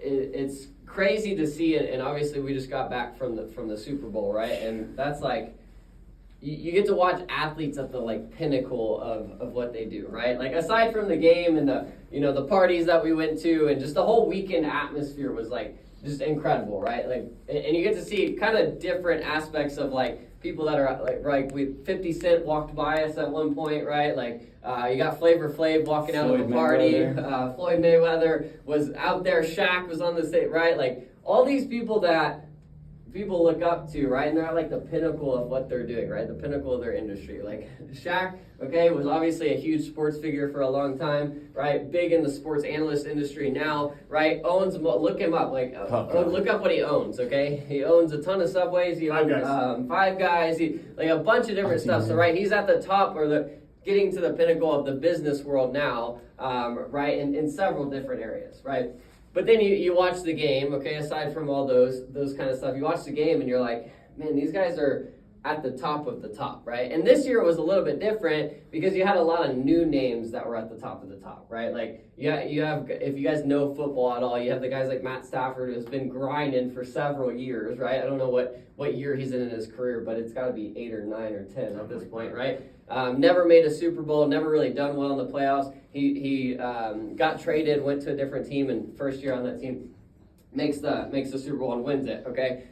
it's crazy to see it, and obviously we just got back from the Super Bowl, right? And that's like, you get to watch athletes at the like pinnacle of what they do, right? Like aside from the game and the parties that we went to and just the whole weekend atmosphere was like just incredible, right? Like, and you get to see kind of different aspects of like people that are like 50 Cent walked by us at one point, right? Like you got Flavor Flav walking out of the party. Floyd Mayweather was out there. Shaq was on the stage, right? Like all these people that people look up to, right? And they're at like the pinnacle of what they're doing, right? The pinnacle of their industry. Like Shaq, okay, was obviously a huge sports figure for a long time, right? Big in the sports analyst industry now, right? Owns, look him up, like look up what he owns, okay? He owns a ton of Subways. He owns Five Guys. He like a bunch of different stuff. So right, he's at the top or getting to the pinnacle of the business world now, right? In several different areas, right? But then you watch the game, okay, aside from all those kind of stuff, you watch the game and you're like, man, these guys are at the top of the top, right? And this year was a little bit different because you had a lot of new names that were at the top of the top, right? Like you have, if you guys know football at all, you have the guys like Matt Stafford who's been grinding for several years, right? I don't know what year he's in his career, but it's got to be 8 or 9 or 10 at this point, right? Never made a Super Bowl, never really done well in the playoffs. He got traded, went to a different team, and first year on that team makes the Super Bowl and wins it. Okay.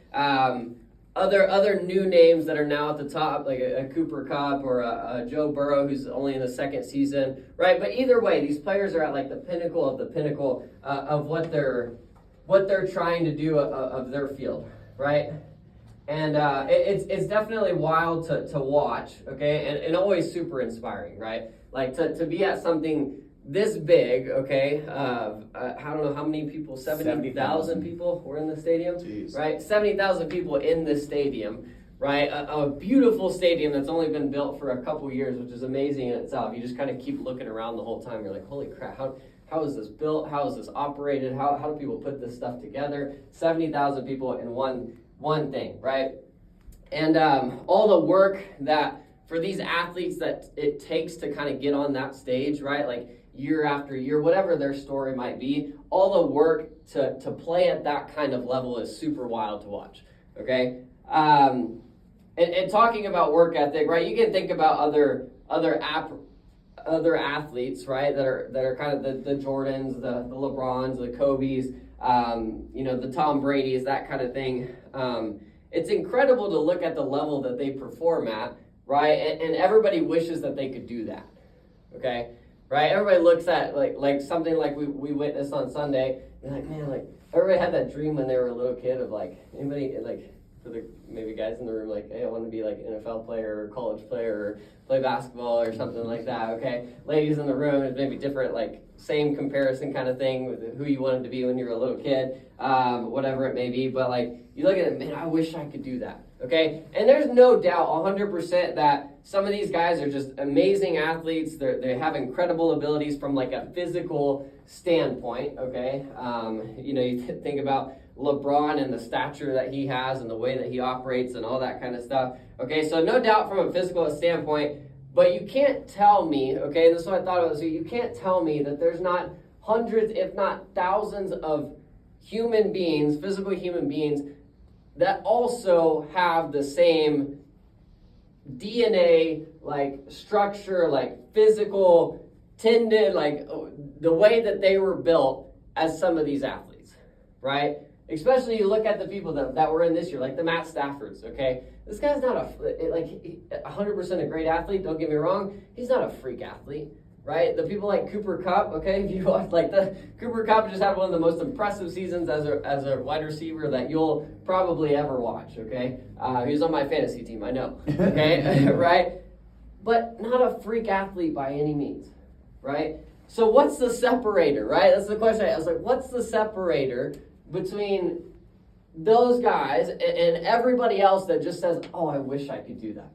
Other new names that are now at the top, like a Cooper Kupp or a Joe Burrow, who's only in the second season, right? But either way, these players are at like the pinnacle of the pinnacle of what they're trying to do of their field, right? And it's definitely wild to watch, okay, and always super inspiring, right? Like to be at something this big, okay, I don't know how many people, 70,000 people were in the stadium, Jeez. Right? 70,000 people in this stadium, right? A beautiful stadium that's only been built for a couple years, which is amazing in itself. You just kind of keep looking around the whole time. You're like, holy crap, how is this built? How is this operated? How do people put this stuff together? 70,000 people in one thing, right? And all the work that for these athletes that it takes to kind of get on that stage, right? Like year after year, whatever their story might be, all the work to play at that kind of level is super wild to watch, okay? And talking about work ethic, right? You can think about other athletes, right? That are kind of the Jordans, the LeBrons, the Kobes, the Tom Brady's, that kind of thing. It's incredible to look at the level that they perform at, right? And everybody wishes that they could do that, okay? Right? Everybody looks at like something like we witnessed on Sunday. And like, man, like everybody had that dream when they were a little kid of like anybody like for the maybe guys in the room like, hey, I want to be like an NFL player or college player or play basketball or something like that. Okay, ladies in the room, it's maybe different, like same comparison kind of thing with who you wanted to be when you were a little kid, whatever it may be. But like you look at it, man, I wish I could do that. Okay, and there's no doubt 100% that some of these guys are just amazing athletes. They have incredible abilities from like a physical standpoint. Okay, you think about LeBron and the stature that he has and the way that he operates and all that kind of stuff. Okay, so no doubt from a physical standpoint, but you can't tell me, okay, and this is what I thought about, so you can't tell me that there's not hundreds, if not thousands of human beings, physical human beings, that also have the same DNA, like structure, like physical, tendon, like the way that they were built as some of these athletes, right? Especially you look at the people that were in this year, like the Matt Staffords, okay? This guy's not 100% a great athlete, don't get me wrong. He's not a freak athlete, right? The people like Cooper Kupp, okay? If you watch, like the Cooper Kupp just had one of the most impressive seasons as a wide receiver that you'll probably ever watch, okay? He was on my fantasy team, I know, okay? Right? But not a freak athlete by any means, right? So what's the separator, right? That's the question I was like, what's the separator between those guys and everybody else that just says, oh, I wish I could do that?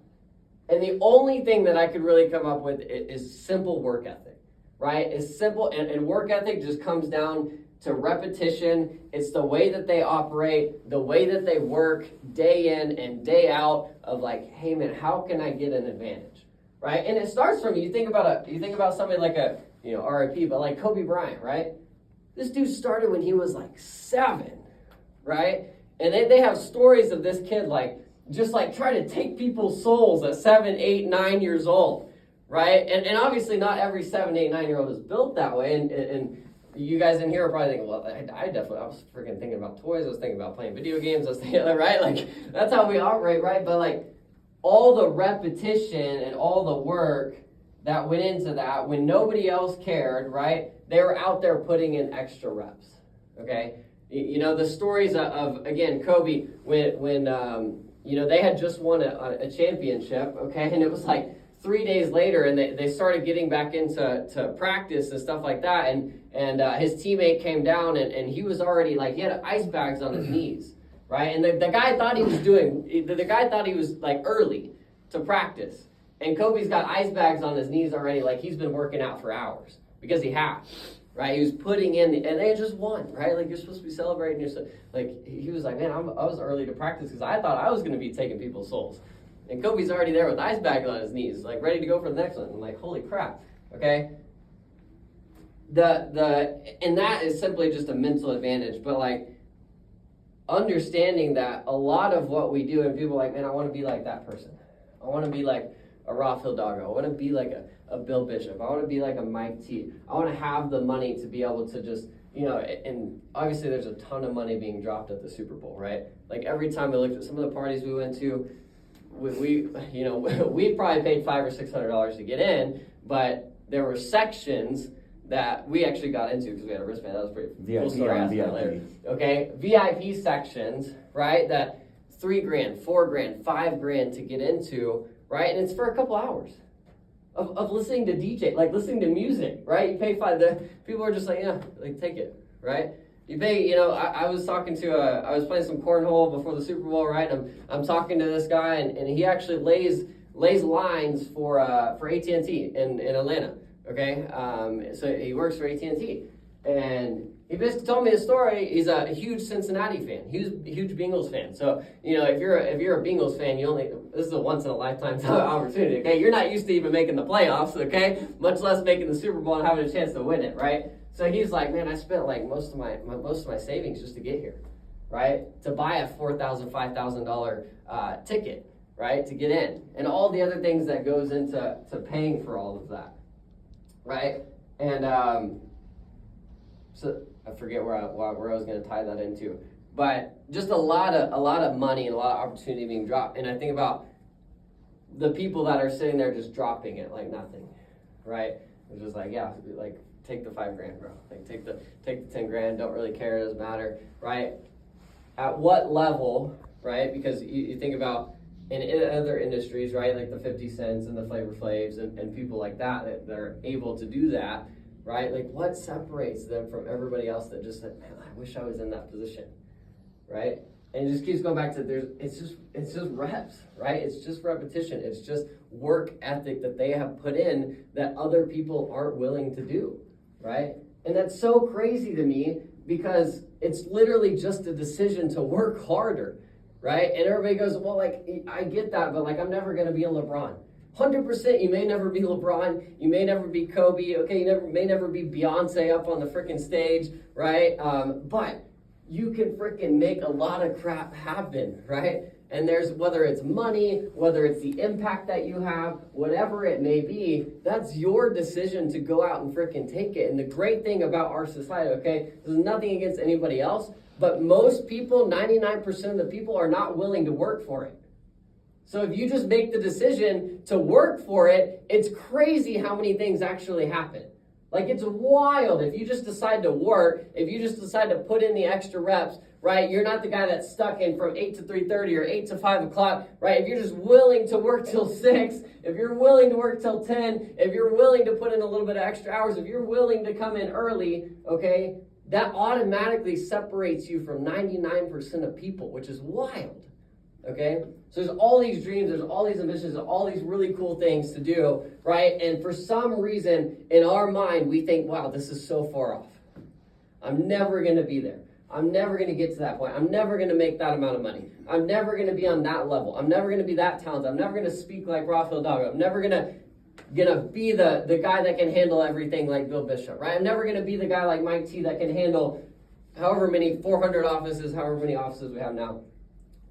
And the only thing that I could really come up with is simple work ethic, right? It's simple, and work ethic just comes down to repetition. It's the way that they operate, the way that they work day in and day out of like, hey man, how can I get an advantage, right? And it starts from, you think about somebody like RIP, but like Kobe Bryant, right? This dude started when he was like 7, right? And they have stories of this kid just try to take people's souls at 7, 8, 9 years old, right? And obviously not every 7, 8, 9-year-old is built that way. And you guys in here are probably thinking, well, I was freaking thinking about toys. I was thinking about playing video games. I was thinking, right? Like, that's how we operate, right? But like, all the repetition and all the work that went into that when nobody else cared, right? They were out there putting in extra reps, okay? You know, the stories of again, Kobe, when they had just won a championship, okay? And it was like 3 days later, and they started getting back into practice and stuff like that, and his teammate came down, and he was already he had ice bags on his knees, right? And the guy thought he was like early to practice, and Kobe's got ice bags on his knees already, like he's been working out for hours because he has, right? He was putting in, and they just won, right? Like, you're supposed to be celebrating yourself. Like, he was like, man, I was early to practice because I thought I was going to be taking people's souls. And Kobe's already there with ice bags on his knees, like ready to go for the next one. I'm like, holy crap, okay? And that is simply just a mental advantage, but like understanding that a lot of what we do, and people are like, man, I want to be like that person. I want to be like a Raw Hidalgo. I want to be like a Bill Bishop. I want to be like a Mike T. I want to have the money to be able to just, and obviously there's a ton of money being dropped at the Super Bowl, right? Like, every time we looked at some of the parties we went to, we probably paid $500 or $600 to get in, but there were sections that we actually got into because we had a wristband. That was pretty cool story. Later. Okay, VIP sections, right? That $3,000, $4,000, $5,000 to get into, right? And it's for a couple hours of listening to DJ, like listening to music, right? You pay people are just like, yeah, like, take it, right? You pay, I was talking to, I was playing some cornhole before the Super Bowl, right? And I'm talking to this guy, and he actually lays lines for AT&T in Atlanta, okay? So he works for AT&T, and he basically told me a story. He's a huge Cincinnati fan, huge Bengals fan. So, if you're a Bengals fan, this is a once in a lifetime opportunity, okay? You're not used to even making the playoffs, okay? Much less making the Super Bowl and having a chance to win it, right? So he's like, man, I spent like most of my savings just to get here, right? To buy a $4,000, $5,000 ticket, right? To get in, and all the other things that goes into paying for all of that, right? And so I forget where I was going to tie that into, but just a lot of money and a lot of opportunity being dropped. And I think about the people that are sitting there just dropping it like nothing, right? It's just like, yeah, like, take the $5,000, bro. Like, take the $10,000. Don't really care. It doesn't matter, right? At what level, right? Because you think about in other industries, right? Like the 50 Cents and the Flavor Flavs and people like that are able to do that, right? Like, what separates them from everybody else that just said, man, I wish I was in that position, right? And it just keeps going back to it's just reps, right? It's just repetition. It's just work ethic that they have put in that other people aren't willing to do, right? And that's so crazy to me because it's literally just a decision to work harder, right? And everybody goes, well, like, I get that, but like, I'm never going to be a LeBron. 100%, you may never be LeBron, you may never be Kobe, okay, may never be Beyonce up on the freaking stage, right? But you can freaking make a lot of crap happen, right? And there's, whether it's money, whether it's the impact that you have, whatever it may be, that's your decision to go out and freaking take it. And the great thing about our society, okay, there's nothing against anybody else, but most people, 99% of the people, are not willing to work for it. So if you just make the decision to work for it, it's crazy how many things actually happen. Like, it's wild if you just decide to work, if you just decide to put in the extra reps, right? You're not the guy that's stuck in from 8 to 3:30 or 8 to 5 o'clock, right? If you're just willing to work till 6, if you're willing to work till 10, if you're willing to put in a little bit of extra hours, if you're willing to come in early, okay, that automatically separates you from 99% of people, which is wild. Okay, so there's all these dreams, there's all these ambitions, there's all these really cool things to do, right? And for some reason in our mind, we think, wow, this is so far off. I'm never going to be there. I'm never going to get to that point. I'm never going to make that amount of money. I'm never going to be on that level. I'm never going to be that talented. I'm never going to speak like Rafael Dago. I'm never going to gonna be the guy that can handle everything like Bill Bishop, right? I'm never gonna be the guy like Mike T that can handle however many 400 offices, however many offices we have now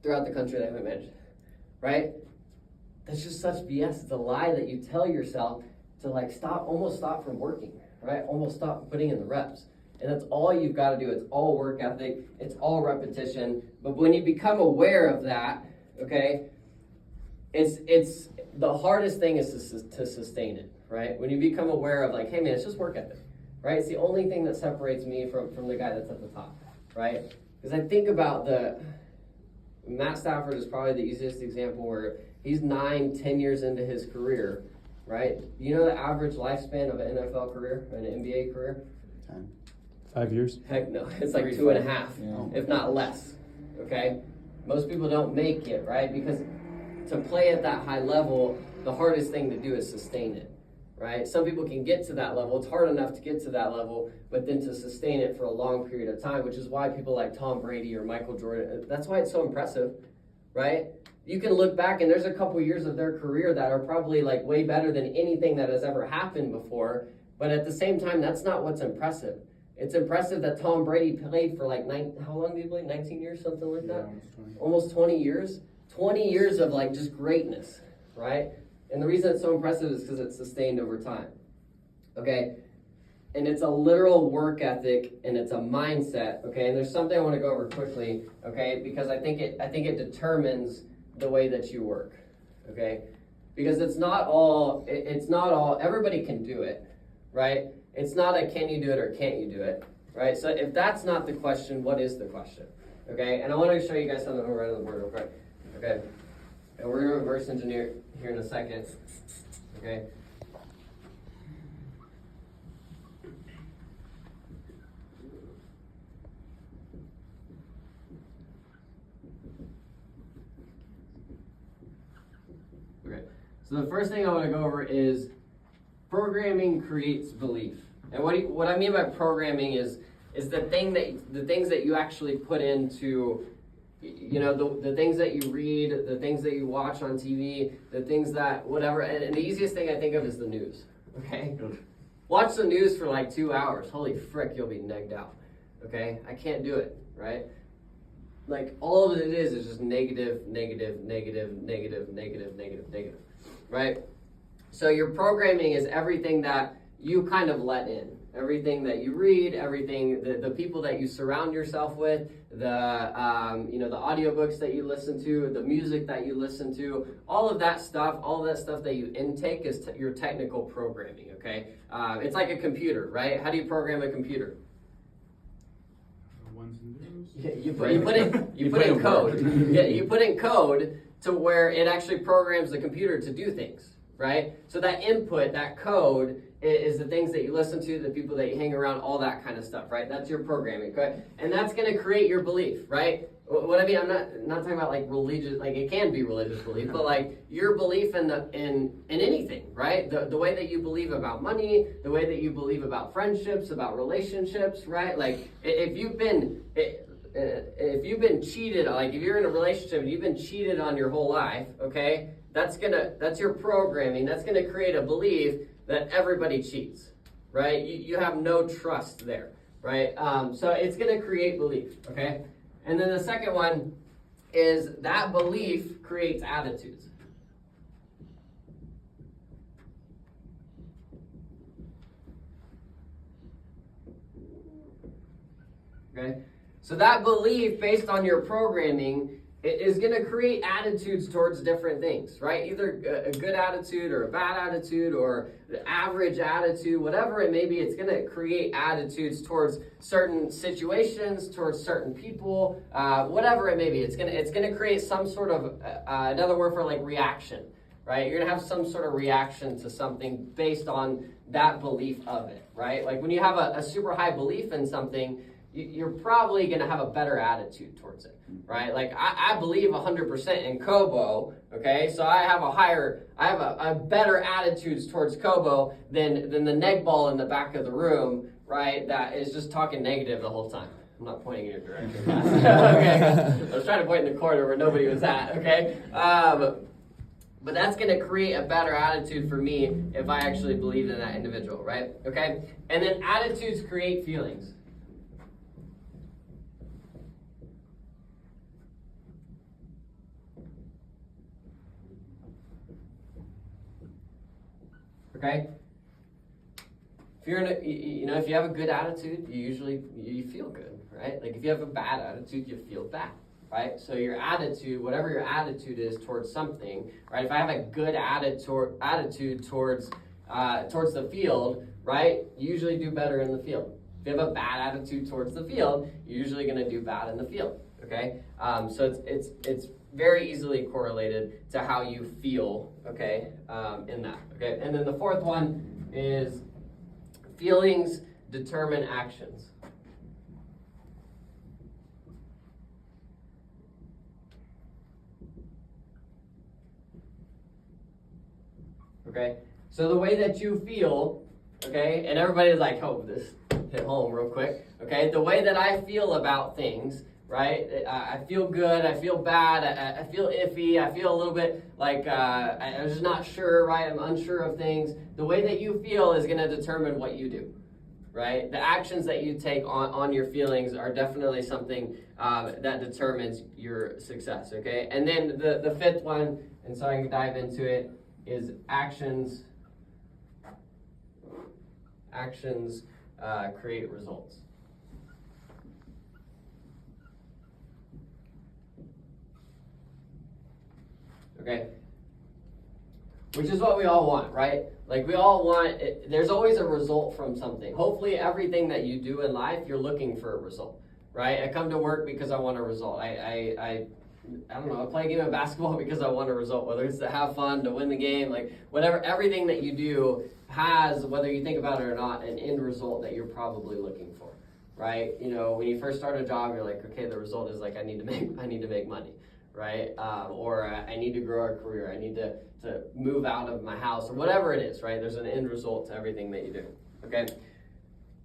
throughout the country that we manage, right? That's just such BS. It's a lie that you tell yourself to like almost stop from working, right? Almost stop putting in the reps. And that's all you've got to do. It's all work ethic. It's all repetition. But when you become aware of that, okay, it's the hardest thing is to sustain it, right? When you become aware of like, hey man, it's just work ethic, right? It's the only thing that separates me from the guy that's at the top, right? Because I think about Matt Stafford is probably the easiest example where he's 9-10 years into his career, right? You know the average lifespan of an NFL career, an NBA career? 10. 5 years? Heck no, it's like 2.5, if not less, okay? Most people don't make it, right? Because to play at that high level, the hardest thing to do is sustain it, right? Some people can get to that level. It's hard enough to get to that level, but then to sustain it for a long period of time, which is why people like Tom Brady or Michael Jordan, that's why it's so impressive, right? You can look back and there's a couple years of their career that are probably like way better than anything that has ever happened before, but at the same time, that's not what's impressive. It's impressive that Tom Brady played for like, how long did he play? 19 years, something like that? Almost 20 years. 20 years of like just greatness, right? And the reason it's so impressive is because it's sustained over time, okay? And it's a literal work ethic and it's a mindset, okay? And there's something I want to go over quickly, okay? Because I think it determines the way that you work, okay? Because it's not all, everybody can do it, right? It's not a can you do it or can't you do it, right? So if that's not the question, what is the question, okay? And I want to show you guys something over right on the board real quick, okay? And we're going to reverse engineer here in a second, okay? Okay, so the first thing I want to go over is programming creates belief. And what I mean by programming is the things that you actually put into, you know, the things that you read, the things that you watch on TV, the things that whatever. And the easiest thing I think of is the news. Okay, watch the news for like 2 hours. Holy frick, you'll be negged out. Okay, I can't do it. Right. Like all of it is just negative, negative, negative, negative, negative, negative, negative. Right. So your programming is everything that you kind of let in, everything that you read, everything, the people that you surround yourself with, the audiobooks that you listen to, the music that you listen to, all of that stuff that you intake is your technical programming, okay? It's like a computer, right? How do you program a computer? Ones and zeros. Yeah, you put in code. Yeah, you put in code to where it actually programs the computer to do things. Right? So that input, that code, is the things that you listen to, the people that you hang around, all that kind of stuff, right? That's your programming, okay? And that's going to create your belief, right? What I mean, I'm not talking about like religious, like it can be religious belief, but like your belief in anything, right? The way that you believe about money, the way that you believe about friendships, about relationships, right? Like if you've been cheated, like if you're in a relationship and you've been cheated on your whole life, okay? That's your programming. That's gonna create a belief that everybody cheats, right? You have no trust there, right? So it's gonna create belief, okay? And then the second one is that belief creates attitudes. Okay? So that belief based on your programming is going to create attitudes towards different things, right? Either a good attitude or a bad attitude or the average attitude, whatever it may be, it's going to create attitudes towards certain situations, towards certain people, whatever it may be. It's going to create some sort of, another word for like reaction, right? You're going to have some sort of reaction to something based on that belief of it, right? Like when you have a super high belief in something, you're probably going to have a better attitude towards it, right? Like I believe 100% in Kobo, okay? So I have a better attitudes towards Kobo than the neg ball in the back of the room, right? That is just talking negative the whole time. I'm not pointing in your direction. Okay. I was trying to point in the corner where nobody was at, okay? But that's going to create a better attitude for me if I actually believe in that individual, right? Okay? And then attitudes create feelings. Okay? If you're if you have a good attitude, you feel good, right? Like if you have a bad attitude, you feel bad, right? So your attitude, whatever your attitude is towards something, right? If I have a good attitude towards the field, right? You usually do better in the field. If you have a bad attitude towards the field, you're usually going to do bad in the field. Okay, so it's very easily correlated to how you feel. Okay, in that. Okay, and then the fourth one is feelings determine actions. Okay, so the way that you feel, okay, and everybody's like, oh, this hit home real quick. Okay, the way that I feel about things, right? I feel good, I feel bad, I feel iffy, I feel a little bit like I'm just not sure, right? I'm unsure of things. The way that you feel is going to determine what you do, right? The actions that you take on your feelings are definitely something that determines your success, okay? And then the fifth one, and so I can dive into it, is actions create results. Okay? Which is what we all want, right? Like we all want, there's always a result from something. Hopefully everything that you do in life, you're looking for a result, right? I come to work because I want a result. I don't know, I play a game of basketball because I want a result, whether it's to have fun, to win the game, like whatever, everything that you do has, whether you think about it or not, an end result that you're probably looking for, right? You know, when you first start a job, you're like, okay, the result is like, I need to make money, right? Or I need to grow a career, I need to move out of my house, or whatever it is, right? There's an end result to everything that you do, okay?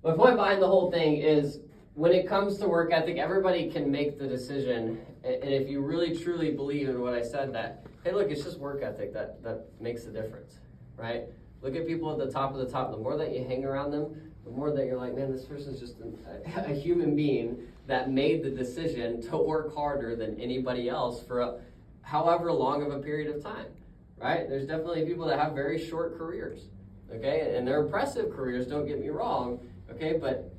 My point behind the whole thing is, when it comes to work ethic, everybody can make the decision, and if you really truly believe in what I said, that, hey, look, it's just work ethic that makes the difference, right? Look at people at the top of the top. The more that you hang around them, the more that you're like, man, this person's just a human being that made the decision to work harder than anybody else for however long of a period of time, right? There's definitely people that have very short careers, okay? And they're impressive careers, don't get me wrong, okay? But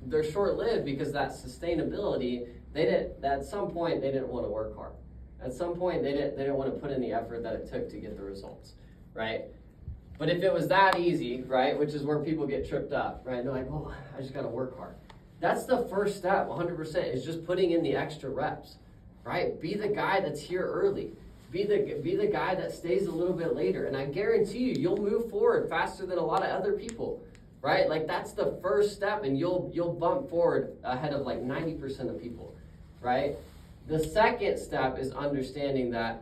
they're short-lived because that sustainability, at some point they didn't want to work hard. At some point they didn't want to put in the effort that it took to get the results, right? But if it was that easy, right, which is where people get tripped up, right? They're like, well, I just got to work hard. That's the first step, 100%, is just putting in the extra reps, right? Be the guy that's here early. Be the guy that stays a little bit later. And I guarantee you'll move forward faster than a lot of other people, right? Like that's the first step, and you'll bump forward ahead of like 90% of people, right? The second step is understanding that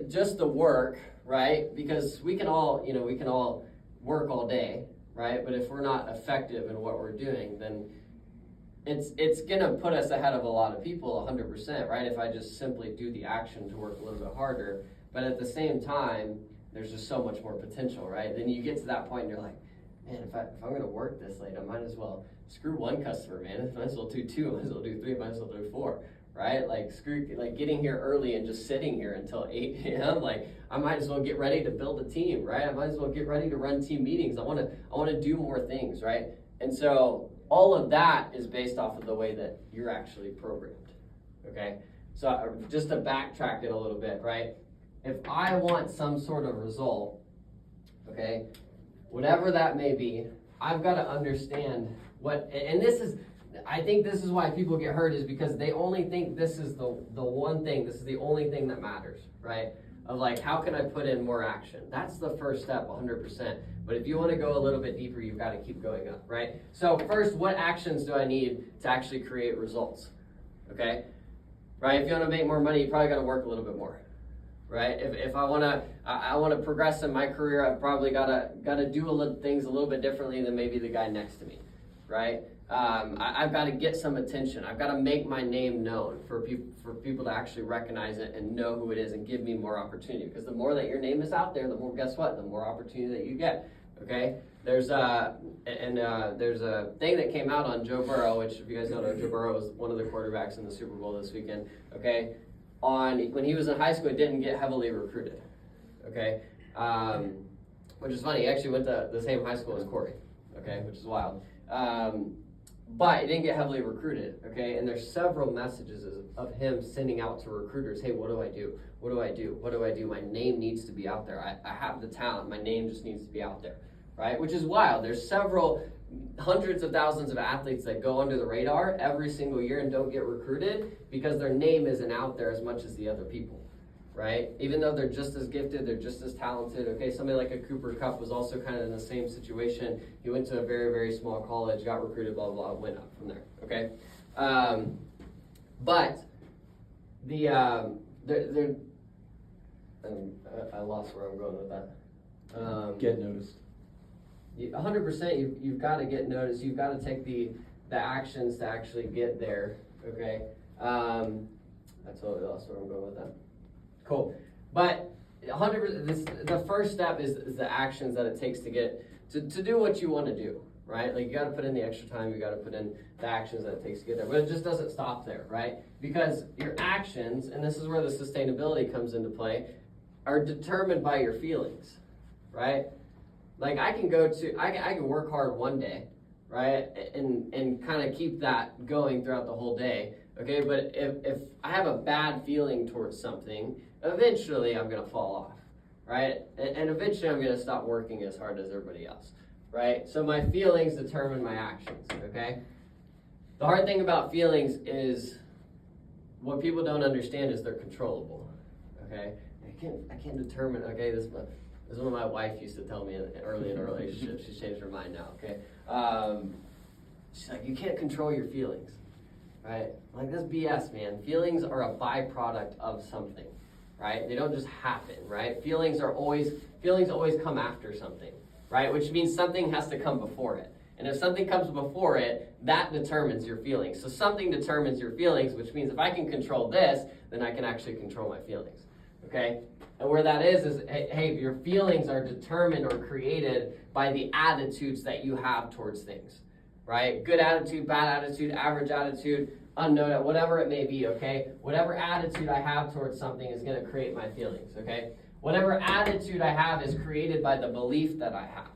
just the work, right? Because we can all work all day, right? But if we're not effective in what we're doing, then it's gonna put us ahead of a lot of people 100%, right? If I just simply do the action to work a little bit harder. But at the same time, there's just so much more potential, right? Then you get to that point and you're like, man, if I'm going to work this late, I might as well screw one customer, man. I might as well do two, I might as well do three, I might as well do four, right? Like getting here early and just sitting here until 8 a.m. Like I might as well get ready to build a team, right? I might as well get ready to run team meetings. I want to do more things, right? And so all of that is based off of the way that you're actually programmed, okay? So just to backtrack it a little bit, right? If I want some sort of result, okay, whatever that may be, I've got to understand I think this is why people get hurt, is because they only think this is the one thing, this is the only thing that matters, right? Of like, how can I put in more action? That's the first step, 100%. But if you want to go a little bit deeper, you've got to keep going up, right? So first, what actions do I need to actually create results, okay? Right, if you want to make more money, you probably got to work a little bit more. Right? If I want to progress in my career, I've probably got to do things a little bit differently than maybe the guy next to me, right? I've got to get some attention. I've got to make my name known for people to actually recognize it and know who it is and give me more opportunity. Because the more that your name is out there, the more, guess what? The more opportunity that you get. Okay? There's a thing that came out on Joe Burrow, which if you guys don't know, Joe Burrow was one of the quarterbacks in the Super Bowl this weekend. Okay? When he was in high school, he didn't get heavily recruited. Okay? Which is funny. He actually went to the same high school as Corey. Okay? Which is wild. But he didn't get heavily recruited, okay? And there's several messages of him sending out to recruiters, hey, what do I do? What do I do? What do I do? My name needs to be out there. I have the talent. My name just needs to be out there, right? Which is wild. There's several hundreds of thousands of athletes that go under the radar every single year and don't get recruited because their name isn't out there as much as the other people. Right? Even though they're just as gifted, they're just as talented. Okay, somebody like a Cooper Kupp was also kind of in the same situation. He went to a very, very small college, got recruited, blah, blah, blah, went up from there. Okay? But the, I lost where I'm going with that. Get noticed. 100%, you've got to get noticed. You've got to take the actions to actually get there. Okay? I totally lost where I'm going with that. Cool. But 100%, the first step is the actions that it takes to get to do what you want to do, right? Like you got to put in the extra time, you got to put in the actions that it takes to get there. But it just doesn't stop there, right? Because your actions, and this is where the sustainability comes into play, are determined by your feelings, right? Like I can work hard one day, right? And kind of keep that going throughout the whole day. Okay, but if I have a bad feeling towards something, eventually I'm going to fall off, right? And eventually I'm going to stop working as hard as everybody else, right? So my feelings determine my actions, okay? The hard thing about feelings is what people don't understand is they're controllable, okay? I can't determine, okay, this is what my wife used to tell me early in a relationship. She's changed her mind now, okay? She's like, you can't control your feelings. Right? Like that's BS, man. Feelings are a byproduct of something, right? They don't just happen, right? Feelings always come after something, right? Which means something has to come before it. And if something comes before it, that determines your feelings. So something determines your feelings, which means if I can control this, then I can actually control my feelings, okay? And where that is hey, your feelings are determined or created by the attitudes that you have towards things. Right? Good attitude, bad attitude, average attitude, unknown, whatever it may be, okay? Whatever attitude I have towards something is going to create my feelings, okay? Whatever attitude I have is created by the belief that I have,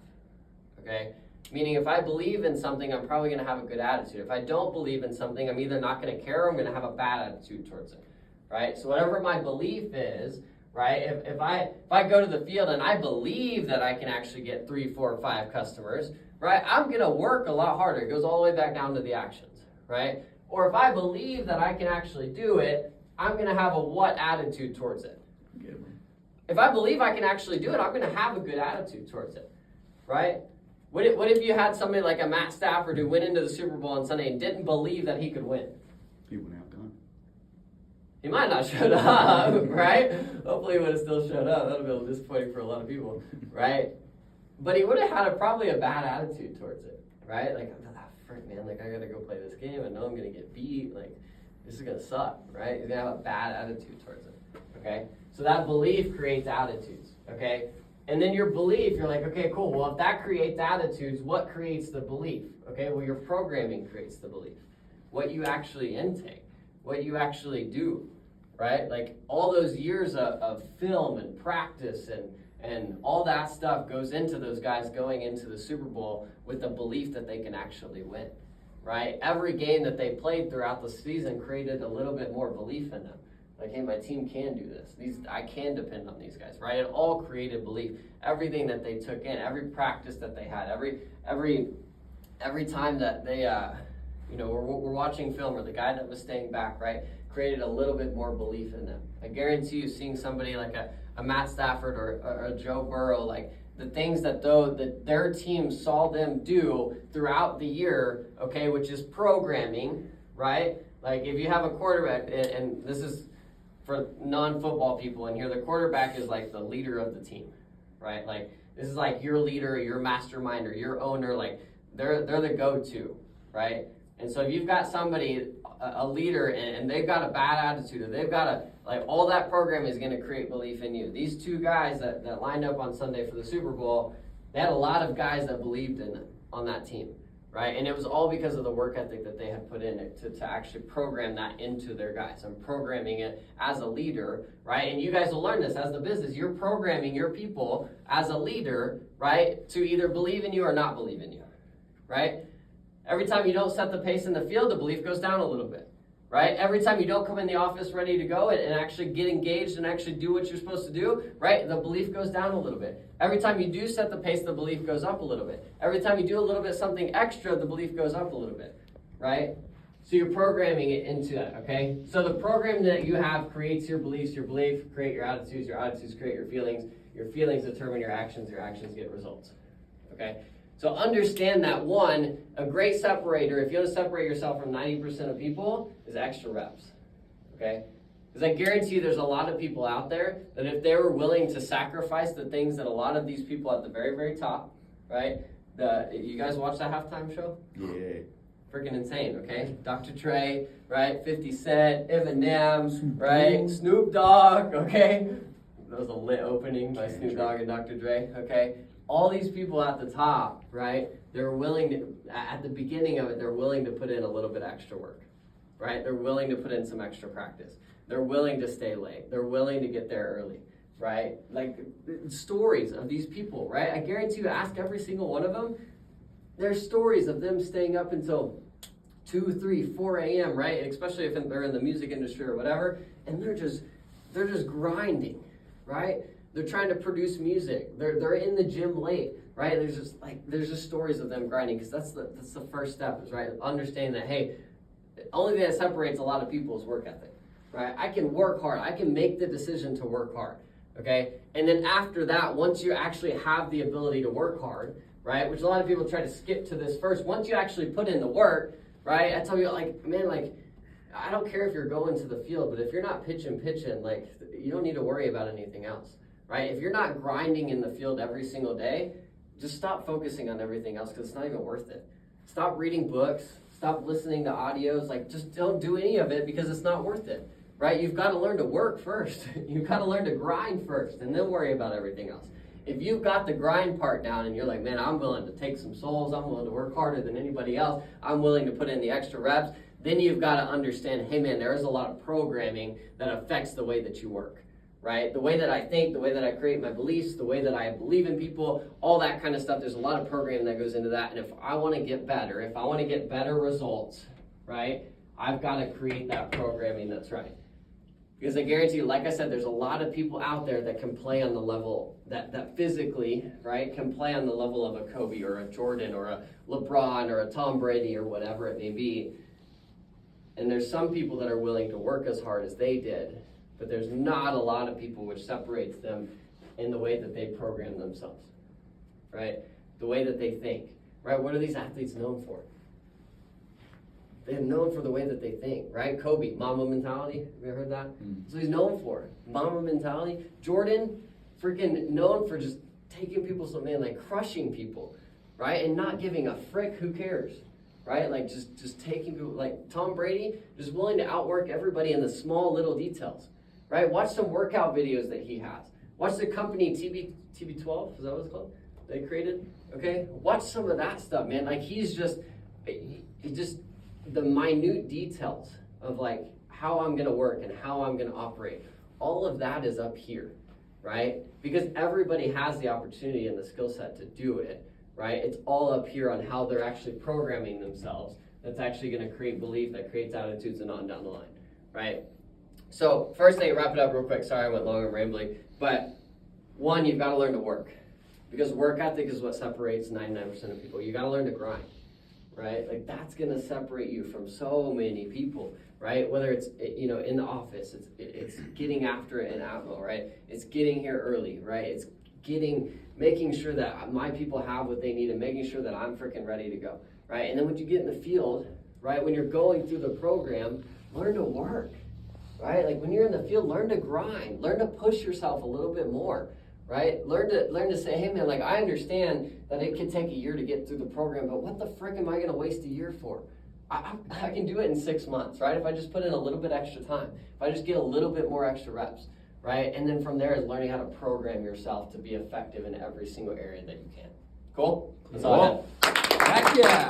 okay? Meaning if I believe in something, I'm probably going to have a good attitude. If I don't believe in something, I'm either not going to care or I'm going to have a bad attitude towards it, right? So whatever my belief is, right? If I go to the field and I believe that I can actually get 3, 4, 5 customers, right? I'm going to work a lot harder. It goes all the way back down to the actions, right? Or if I believe that I can actually do it, I'm going to have a what attitude towards it? Good one. If I believe I can actually do it, I'm going to have a good attitude towards it, right? What if you had somebody like a Matt Stafford who went into the Super Bowl on Sunday and didn't believe that he could win? He went out gone. He might not showed up, right? Hopefully he would have still showed up. That would have been a little disappointing for a lot of people, right? But he would have had probably a bad attitude towards it, right? Like, frick, man, like, I got to go play this game. I know I'm going to get beat. Like, this is going to suck, right? He's going to have a bad attitude towards it, okay? So that belief creates attitudes, okay? And then your belief, you're like, okay, cool. Well, if that creates attitudes, what creates the belief? Okay, well, your programming creates the belief. What you actually intake, what you actually do, right? Like, all those years of film and practice and all that stuff goes into those guys going into the Super Bowl with the belief that they can actually win, right? Every game that they played throughout the season created a little bit more belief in them. Like, hey, my team can do this. I can depend on these guys, right? It all created belief. Everything that they took in, every practice that they had, every time that they, we're watching film, or the guy that was staying back, right, created a little bit more belief in them. I guarantee you, seeing somebody like a Matt Stafford or a Joe Burrow, like the things that their team saw them do throughout the year, okay, which is programming, right? Like if you have a quarterback, and this is for non-football people in here, the quarterback is like the leader of the team, right? Like this is like your leader, your mastermind, or your owner, like they're the go-to, right? And so if you've got somebody, a leader, and they've got a bad attitude, or they've got all that program is going to create belief in you. These two guys that lined up on Sunday for the Super Bowl, they had a lot of guys that believed in them on that team, right? And it was all because of the work ethic that they had put in it to actually program that into their guys. I'm programming it as a leader, right? And you guys will learn this as the business. You're programming your people as a leader, right, to either believe in you or not believe in you, right? Every time you don't set the pace in the field, the belief goes down a little bit, right? Every time you don't come in the office ready to go and actually get engaged and actually do what you're supposed to do, right, the belief goes down a little bit. Every time you do set the pace, the belief goes up a little bit. Every time you do a little bit something extra, the belief goes up a little bit, right? So you're programming it into that, okay? So the program that you have creates your beliefs create your attitudes create your feelings determine your actions get results, okay? So understand that one, a great separator, if you want to separate yourself from 90% of people, is extra reps, okay? Because I guarantee you there's a lot of people out there that if they were willing to sacrifice the things that a lot of these people at the very, very top, right? You guys watch that halftime show? Yeah. Freaking insane, okay? Dr. Dre, right? 50 Cent, Eminem, right? Snoop Dogg, okay? That was a lit opening by Snoop Dogg and Dr. Dre, okay? All these people at the top, right, they're willing to, at the beginning of it, they're willing to put in a little bit extra work, right? They're willing to put in some extra practice. They're willing to stay late. They're willing to get there early, right? Like, stories of these people, right? I guarantee you, ask every single one of them, there's stories of them staying up until 2, 3, 4 a.m., right? Especially if they're in the music industry or whatever, and they're just grinding, right? They're trying to produce music. They're in the gym late, right? There's just stories of them grinding, because that's the first step, is right, understanding that, hey, the only thing that separates a lot of people is work ethic, right? I can work hard. I can make the decision to work hard, okay? And then after that, once you actually have the ability to work hard, right, which a lot of people try to skip to this first, once you actually put in the work, right, I tell you, I don't care if you're going to the field, but if you're not pitching, you don't need to worry about anything else. Right? If you're not grinding in the field every single day, just stop focusing on everything else, because it's not even worth it. Stop reading books. Stop listening to audios. Just don't do any of it, because it's not worth it. Right? You've got to learn to work first. You've got to learn to grind first, and then worry about everything else. If you've got the grind part down and you're like, man, I'm willing to take some souls. I'm willing to work harder than anybody else. I'm willing to put in the extra reps. Then you've got to understand, hey, man, there is a lot of programming that affects the way that you work. Right? The way that I think, the way that I create my beliefs, the way that I believe in people, all that kind of stuff. There's a lot of programming that goes into that. And if I want to get better, if I want to get better results, right, I've got to create that programming that's right. Because I guarantee you, like I said, there's a lot of people out there that can play on the level, that physically, right, can play on the level of a Kobe or a Jordan or a LeBron or a Tom Brady or whatever it may be. And there's some people that are willing to work as hard as they did. But there's not a lot of people, which separates them in the way that they program themselves, right? The way that they think, right? What are these athletes known for? They're known for the way that they think, right? Kobe, Mamba mentality. Have you ever heard that? That's what he's known for. Mamba mentality. Jordan, freaking known for just taking people, crushing people, right? And not giving a frick, who cares? Right? Just taking people, like Tom Brady, just willing to outwork everybody in the small little details. Right? Watch some workout videos that he has. Watch the company TB12, is that what it's called? They created? Okay? Watch some of that stuff, man. He's just the minute details of how I'm gonna work and how I'm gonna operate. All of that is up here, right? Because everybody has the opportunity and the skill set to do it, right? It's all up here on how they're actually programming themselves. That's actually gonna create belief, that creates attitudes, and on down the line, right? So first thing, wrap it up real quick. Sorry I went long and rambling. But one, you've got to learn to work. Because work ethic is what separates 99% of people. You got to learn to grind, right? That's going to separate you from so many people, right? Whether it's, in the office, it's getting after it in Atmo, right? It's getting here early, right? It's making sure that my people have what they need and making sure that I'm freaking ready to go, right? And then when you get in the field, right, when you're going through the program, learn to work. Right? When you're in the field, learn to grind. Learn to push yourself a little bit more. right? Learn to say, hey man, like I understand that it could take a year to get through the program, but what the frick am I going to waste a year for? I can do it in 6 months, right? If I just put in a little bit extra time, if I just get a little bit more extra reps, right? And then from there is learning how to program yourself to be effective in every single area that you can. Cool? That's all I have. Heck yeah.